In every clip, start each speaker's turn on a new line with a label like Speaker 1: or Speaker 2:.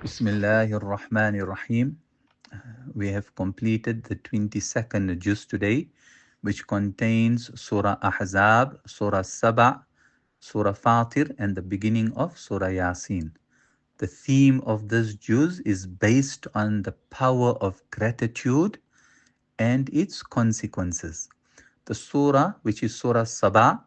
Speaker 1: Bismillahir Rahmanir Rahim. We have completed the 22nd juz today, which contains Surah Ahzab, Surah Saba, Surah Fatir, and the beginning of Surah Yasin. The theme of this juz is based on the power of gratitude and its consequences. The surah, which is Surah Saba,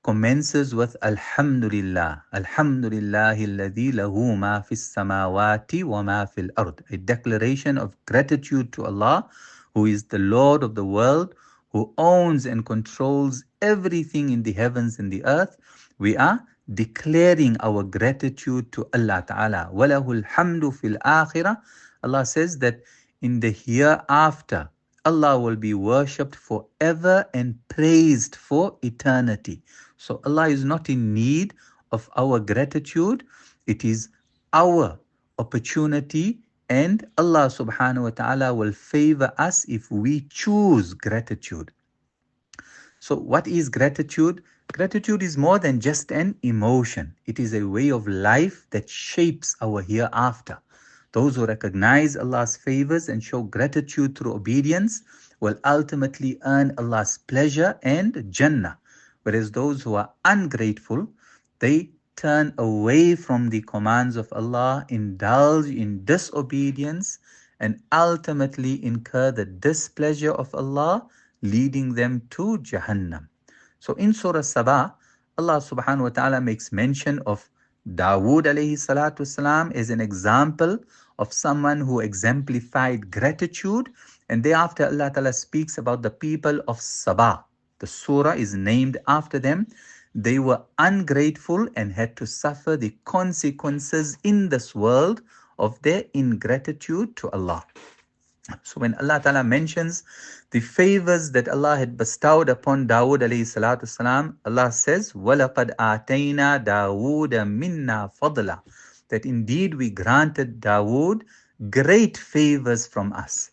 Speaker 1: commences with Alhamdulillah. Alhamdulillahi alladhi lahu ma fis samawati wa ma fil ard. A declaration of gratitude to Allah, who is the Lord of the world, who owns and controls everything in the heavens and the earth. We are declaring our gratitude to Allah Ta'ala. Walahul hamdu fil akhirah. Allah says that in the hereafter, Allah will be worshipped forever and praised for eternity. So Allah is not in need of our gratitude. It is our opportunity, and Allah subhanahu wa ta'ala will favor us if we choose gratitude. So what is gratitude? Gratitude is more than just an emotion. It is a way of life that shapes our hereafter. Those who recognize Allah's favors and show gratitude through obedience will ultimately earn Allah's pleasure and Jannah. Whereas those who are ungrateful, they turn away from the commands of Allah, indulge in disobedience, and ultimately incur the displeasure of Allah, leading them to Jahannam. So in Surah Sabah, Allah subhanahu wa ta'ala makes mention of Dawood alayhi salatu salam as an example of someone who exemplified gratitude, and thereafter Allah ta'ala speaks about the people of Sabah. The surah is named after them. They were ungrateful and had to suffer the consequences in this world of their ingratitude to Allah. So when Allah Ta'ala mentions the favors that Allah had bestowed upon Dawood alayhi salatu salam, Allah says, وَلَقَدْ آتَيْنَا دَاوُودَ مِنَّا فَضْلًا, that indeed we granted Dawood great favors from us.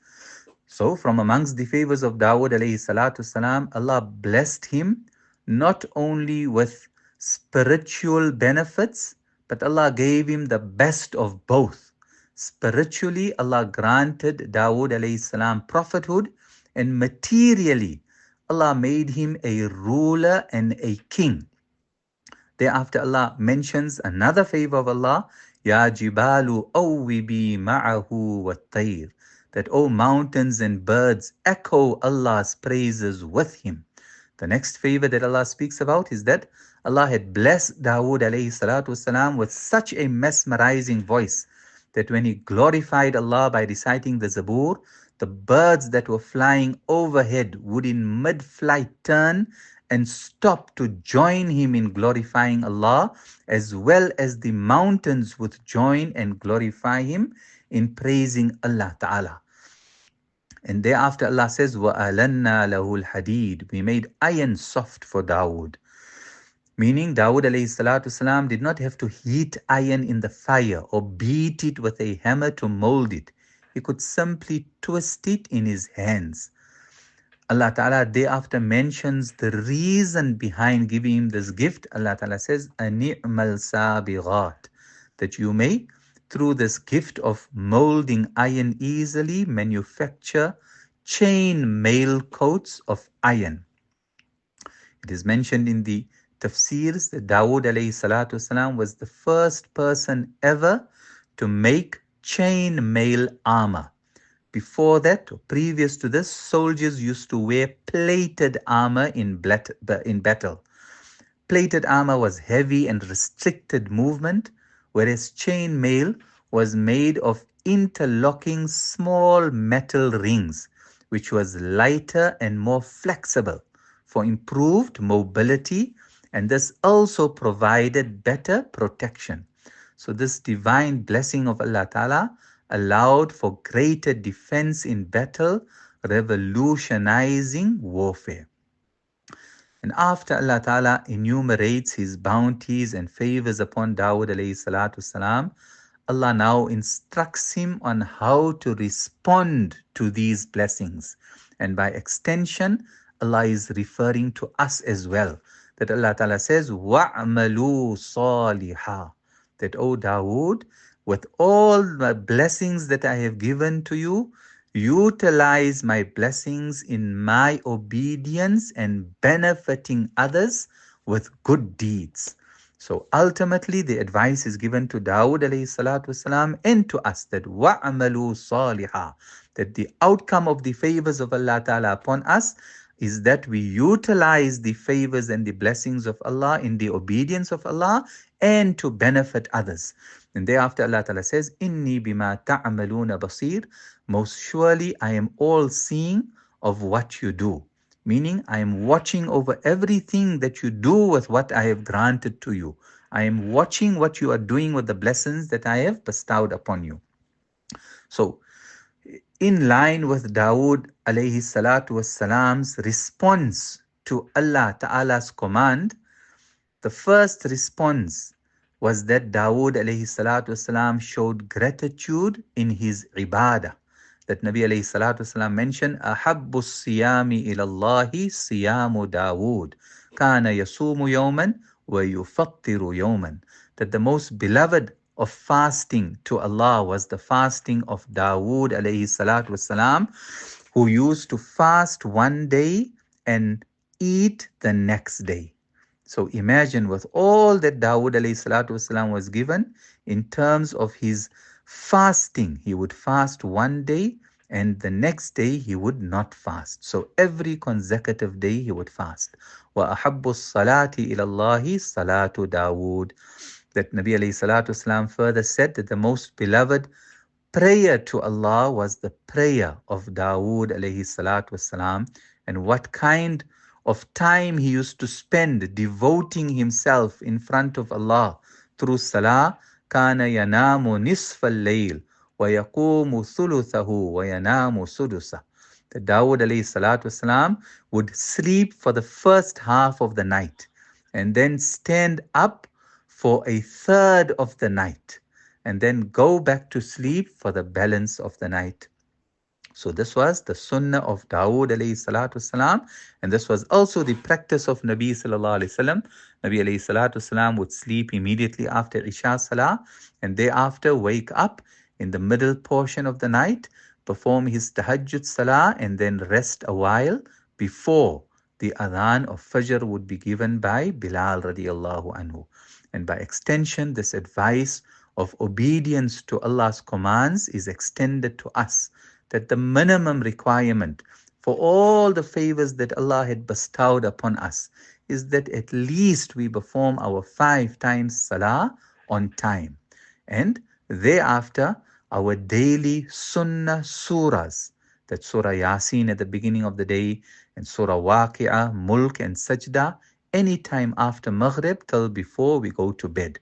Speaker 1: So from amongst the favors of Dawood alayhi salatu salam, Allah blessed him not only with spiritual benefits, but Allah gave him the best of both. Spiritually, Allah granted Dawood alayhi salam prophethood, and materially, Allah made him a ruler and a king. Thereafter, Allah mentions another favor of Allah, Ya jibalu awwibi ma'ahu wat-tayr, that all mountains and birds echo Allah's praises with him. The next favor that Allah speaks about is that Allah had blessed Dawood alayhi salatu wasalam with such a mesmerizing voice that when he glorified Allah by reciting the Zabur, the birds that were flying overhead would in mid-flight turn and stop to join him in glorifying Allah, as well as the mountains would join and glorify him in praising Allah Ta'ala. And thereafter Allah says, وَأَلَنَّا لَهُ الْحَدِيدِ, we made iron soft for Dawood. Meaning Dawood alayhi salatu salam did not have to heat iron in the fire or beat it with a hammer to mold it. He could simply twist it in his hands. Allah Ta'ala thereafter mentions the reason behind giving him this gift. Allah Ta'ala says, أَنِعْمَ السَّابِغَاتِ, that you may, through this gift of molding iron easily, manufacture chain mail coats of iron. It is mentioned in the Tafseers that Dawood alayhi salatu wasalam was the first person ever to make chain mail armor. Before that, or previous to this, soldiers used to wear plated armor in battle. Plated armor was heavy and restricted movement, whereas chain mail was made of interlocking small metal rings, which was lighter and more flexible for improved mobility, and this also provided better protection. So this divine blessing of Allah Ta'ala allowed for greater defense in battle, revolutionizing warfare. And after Allah Ta'ala enumerates His bounties and favors upon Dawood alayhi salatu salam, Allah now instructs him on how to respond to these blessings. And by extension, Allah is referring to us as well. That Allah Ta'ala says, وَعْمَلُوا صَالِحًا, that, O Dawood, with all the blessings that I have given to you, utilize my blessings in my obedience and benefiting others with good deeds. So ultimately, the advice is given to Dawood alayhi salatu wasalam and to us that wa'amalu salihah, that the outcome of the favors of Allah Ta'ala upon us is that we utilize the favors and the blessings of Allah in the obedience of Allah and to benefit others. And thereafter Allah Ta'ala says, Inni bima ta'amaluna basir, most surely I am all seeing of what you do. Meaning, I am watching over everything that you do with what I have granted to you. I am watching what you are doing with the blessings that I have bestowed upon you. So, in line with Dawood alayhi salatu wassalam's response to Allah Ta'ala's command, the first response was that Dawood alayhi salatu wasalam showed gratitude in his ibadah. That Nabi alayhi salatu wasalam mentioned, Ahabbu siyami ilallahi siyamu Dawood. Kana yasumu yawman wa yufattiru yawman. That the most beloved of fasting to Allah was the fasting of Dawood alayhi salatu wasalam, who used to fast one day and eat the next day. So imagine with all that Dawood alayhi salatu wasalam was given in terms of his fasting. He would fast one day and the next day he would not fast. So every consecutive day he would fast. وَأَحَبُّ الصَّلَاةِ إِلَى اللَّهِ صَلَاةُ Dawood. That Nabi alayhi salatu wasalam further said that the most beloved prayer to Allah was the prayer of Dawood alayhi salatu wasalam. And what kind of time he used to spend devoting himself in front of Allah through salah. Kana yanamu nisfa al-layl wa yaqumu thuluthahu wa yanamu sudusa. The Dawood alayhi salatu wasalam would sleep for the first half of the night and then stand up for a third of the night and then go back to sleep for the balance of the night. So this was the sunnah of Dawood alayhi salatu wasalam, and this was also the practice of Nabi sallallahu alayhi wasallam. Nabi alayhi salatu wasalam would sleep immediately after Isha Salah and thereafter wake up in the middle portion of the night, perform his tahajjud Salah and then rest a while before the adhan of Fajr would be given by Bilal radiallahu anhu. And by extension, this advice of obedience to Allah's commands is extended to us, that the minimum requirement for all the favors that Allah had bestowed upon us is that at least we perform our 5 times salah on time. And thereafter, our daily sunnah surahs, that Surah Yasin at the beginning of the day, and Surah Waqi'ah, Mulk and Sajda, anytime after Maghrib till before we go to bed.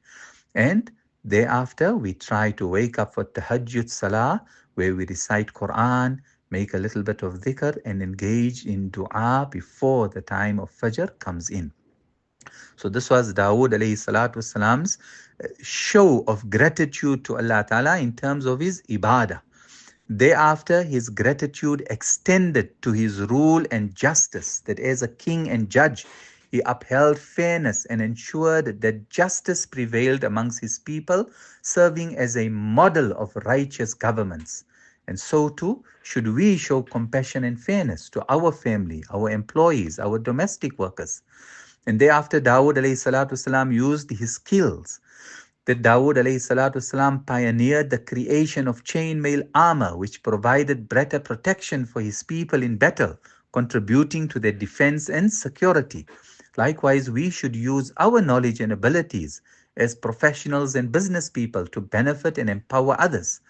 Speaker 1: And thereafter, we try to wake up for Tahajjud Salah, where we recite Qur'an, make a little bit of dhikr, and engage in dua before the time of Fajr comes in. So this was Dawood alayhi salatu wasalam's show of gratitude to Allah Ta'ala in terms of his ibadah. Thereafter, his gratitude extended to his rule and justice, that as a king and judge, he upheld fairness and ensured that justice prevailed amongst his people, serving as a model of righteous governments. And so too should we show compassion and fairness to our family, our employees, our domestic workers. And thereafter, Dawood alayhi salatu wasalam used his skills. That Dawood alayhi salatu wasalam pioneered the creation of chainmail armor, which provided better protection for his people in battle, contributing to their defense and security. Likewise, we should use our knowledge and abilities as professionals and business people to benefit and empower others.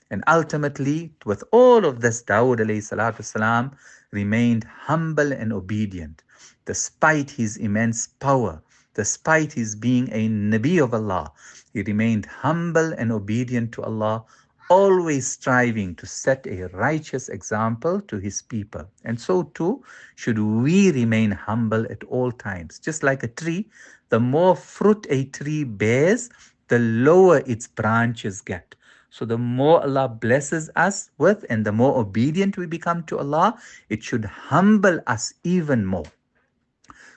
Speaker 1: And ultimately, with all of this, Dawood alayhi salatu wasalam remained humble and obedient, despite his immense power, despite his being a Nabi of Allah. He remained humble and obedient to Allah, always striving to set a righteous example to his people. And so too should we remain humble at all times. Just like a tree, the more fruit a tree bears, the lower its branches get. So the more Allah blesses us with and the more obedient we become to Allah, it should humble us even more.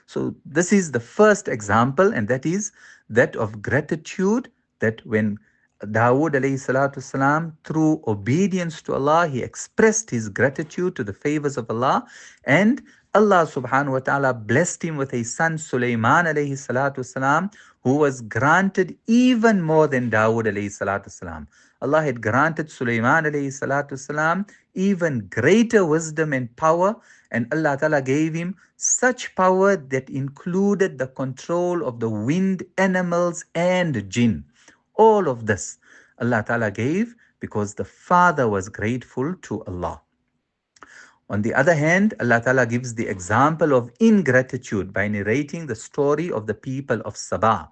Speaker 1: So this is the first example, and that is that of gratitude, that when Dawood alayhi salatu salam, through obedience to Allah, he expressed his gratitude to the favors of Allah, and Allah subhanahu wa ta'ala blessed him with a son, Sulaiman alayhi salatu salam, who was granted even more than Dawood alayhi salatu salam. Allah had granted Sulaiman alayhi salatu salam even greater wisdom and power, and Allah ta'ala gave him such power that included the control of the wind, animals, and jinn. All of this Allah Ta'ala gave because the father was grateful to Allah. On the other hand, Allah Ta'ala gives the example of ingratitude by narrating the story of the people of Sabah.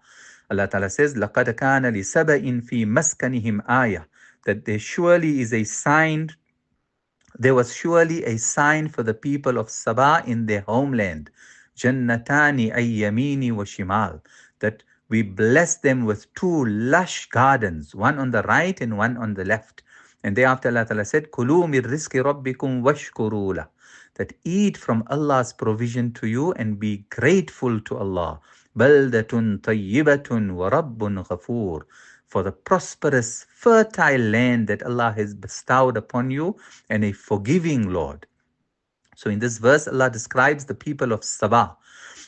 Speaker 1: Allah Ta'ala says, لَقَدْ كَانَ لِسَبَإٍ فِي مَسْكَنِهِمْ آيَةٌ, that there surely is a sign, there was surely a sign for the people of Sabah in their homeland. Jannatani ayyamini wa shimal, that we blessed them with two lush gardens, one on the right and one on the left. And thereafter Allah Ta'ala said, Kulu min rizki rabbikum washkuru lah, that eat from Allah's provision to you and be grateful to Allah. Baldatun tayyibatun wa rabbun ghafur, for the prosperous, fertile land that Allah has bestowed upon you, and a forgiving Lord. So in this verse, Allah describes the people of Sabah,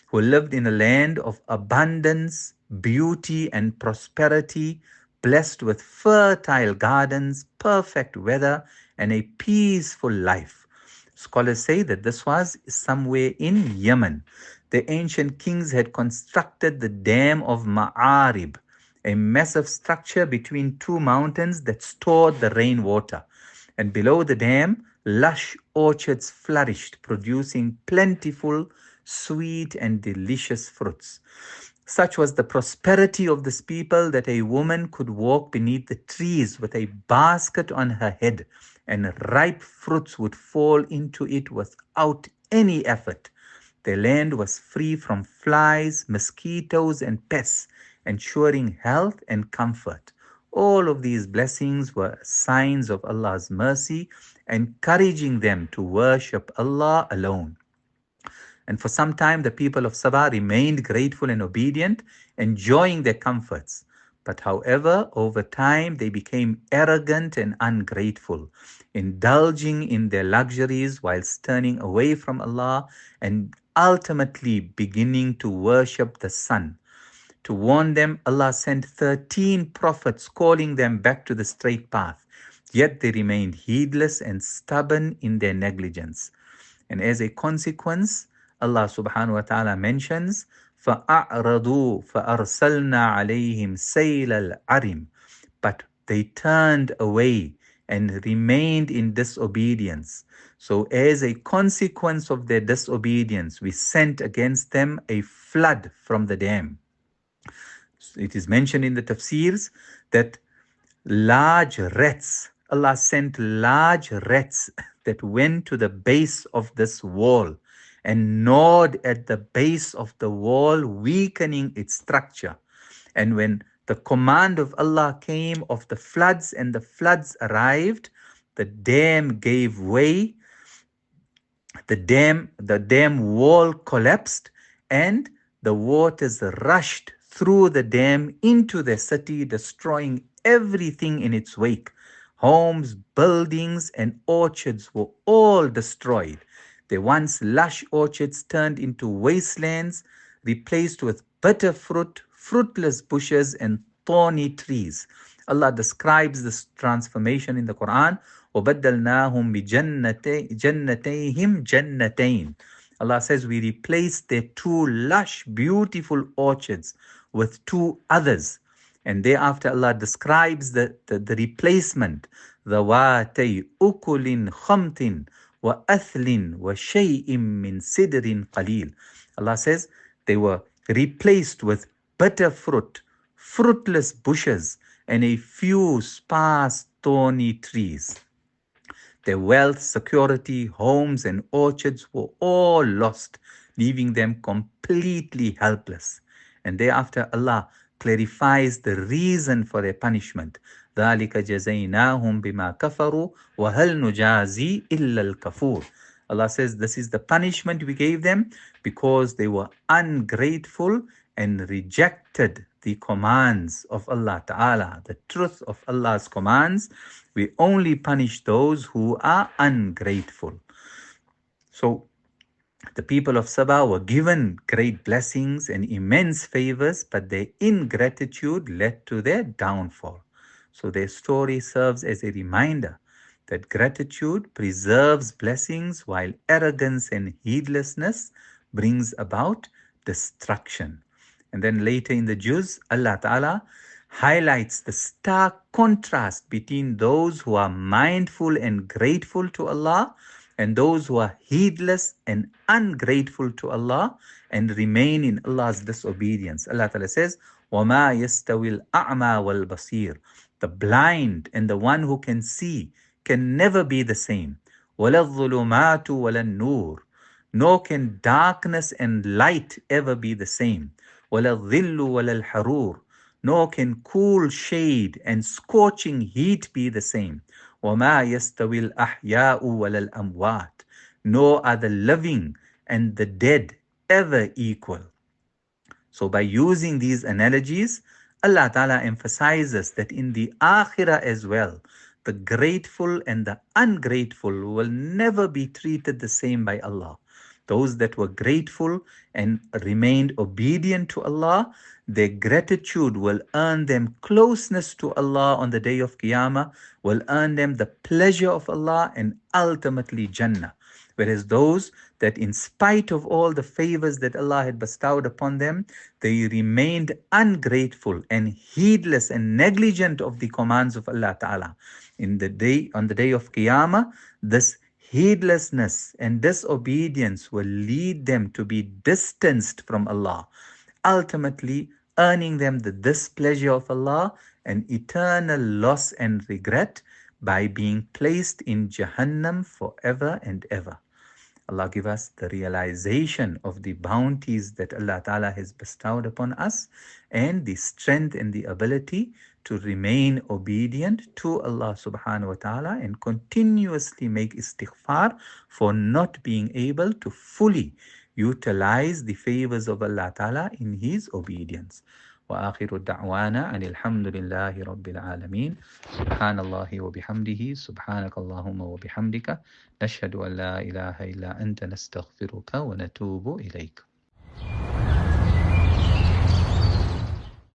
Speaker 1: who lived in a land of abundance, beauty, and prosperity, blessed with fertile gardens, perfect weather, and a peaceful life. Scholars say that this was somewhere in Yemen. The ancient kings had constructed the dam of Ma'arib, a massive structure between two mountains that stored the rainwater. And below the dam, lush orchards flourished, producing plentiful, sweet, and delicious fruits. Such was the prosperity of this people that a woman could walk beneath the trees with a basket on her head, and ripe fruits would fall into it without any effort. Their land was free from flies, mosquitoes, and pests, ensuring health and comfort. All of these blessings were signs of Allah's mercy, encouraging them to worship Allah alone. And for some time, the people of Sabah remained grateful and obedient, enjoying their comforts. But however, over time, they became arrogant and ungrateful, indulging in their luxuries whilst turning away from Allah, and ultimately beginning to worship the sun. To warn them, Allah sent 13 prophets calling them back to the straight path. Yet they remained heedless and stubborn in their negligence. And as a consequence, Allah subhanahu wa ta'ala mentions, فَأَعْرَضُوا فَأَرْسَلْنَا عَلَيْهِمْ سَيْلَ الْعَرِمِ, but they turned away and remained in disobedience. So as a consequence of their disobedience, we sent against them a flood from the dam. It is mentioned in the Tafseers that large rats, Allah sent large rats that went to the base of this wall and gnawed at the base of the wall, weakening its structure. And when the command of Allah came of the floods and the floods arrived, the dam gave way, the dam wall collapsed, and the waters rushed through the dam into the city, destroying everything in its wake. Homes, buildings, and orchards were all destroyed. The once lush orchards turned into wastelands, replaced with bitter fruit, fruitless bushes, and thorny trees. Allah describes this transformation in the Quran. وَبَدَّلْنَاهُمْ بِجَنَّتَيْهِمْ جَنَّتَيْنِ. Allah says we replaced their two lush, beautiful orchards with two others. And thereafter Allah describes the replacement. ذَوَاتَيْ أُكُلٍ خَمْتٍ وَأَثْلٍ وَشَيْءٍ مِّن سِدْرٍ قَلِيلٍ. Allah says they were replaced with bitter fruit, fruitless bushes, and a few sparse thorny trees. Their wealth, security, homes, and orchards were all lost, leaving them completely helpless. And thereafter Allah clarifies the reason for their punishment. ذَلِكَ جَزَيْنَاهُمْ بِمَا كَفَرُوا وَهَلْ نُجَازِي إِلَّا الْكَفُورِ. Allah says this is the punishment we gave them because they were ungrateful, and rejected the commands of Allah Ta'ala, the truth of Allah's commands, we only punish those who are ungrateful. So the people of Sabah were given great blessings and immense favors, but their ingratitude led to their downfall. So their story serves as a reminder that gratitude preserves blessings while arrogance and heedlessness brings about destruction. And then later in the Juz, Allah Ta'ala highlights the stark contrast between those who are mindful and grateful to Allah and those who are heedless and ungrateful to Allah and remain in Allah's disobedience. Allah Ta'ala says, وَمَا يَسْتَوِي الْأَعْمَى وَالْبَصِيرُ. The blind and the one who can see can never be the same. وَلَا الظُّلُمَاتُ وَلَا النُّورُ. Nor can darkness and light ever be the same. وَلَا الظِّلُّ وَلَا الْحَرُورُ. Nor can cool shade and scorching heat be the same. وَمَا يَسْتَوِي الْأَحْيَاءُ وَلَا الْأَمْوَاتُ. Nor are the living and the dead ever equal. So by using these analogies, Allah Ta'ala emphasizes that in the Akhirah as well, the grateful and the ungrateful will never be treated the same by Allah. Those that were grateful and remained obedient to Allah, their gratitude will earn them closeness to Allah on the day of Qiyamah, will earn them the pleasure of Allah and ultimately Jannah. Whereas those that in spite of all the favors that Allah had bestowed upon them, they remained ungrateful and heedless and negligent of the commands of Allah Ta'ala. On the day of Qiyamah, this heedlessness and disobedience will lead them to be distanced from Allah, ultimately earning them the displeasure of Allah and eternal loss and regret by being placed in Jahannam forever and ever. Allah give us the realization of the bounties that Allah Ta'ala has bestowed upon us and the strength and the ability to remain obedient to Allah Subhanahu wa Ta'ala and continuously make istighfar for not being able to fully utilize the favors of Allah Ta'ala in His obedience. وآخر دعوانا أن الحمد لله رب العالمين سبحان الله وبحمده سبحانك اللهم وبحمدك نشهد أن لا إله إلا أنت نستغفرك ونتوب إليك.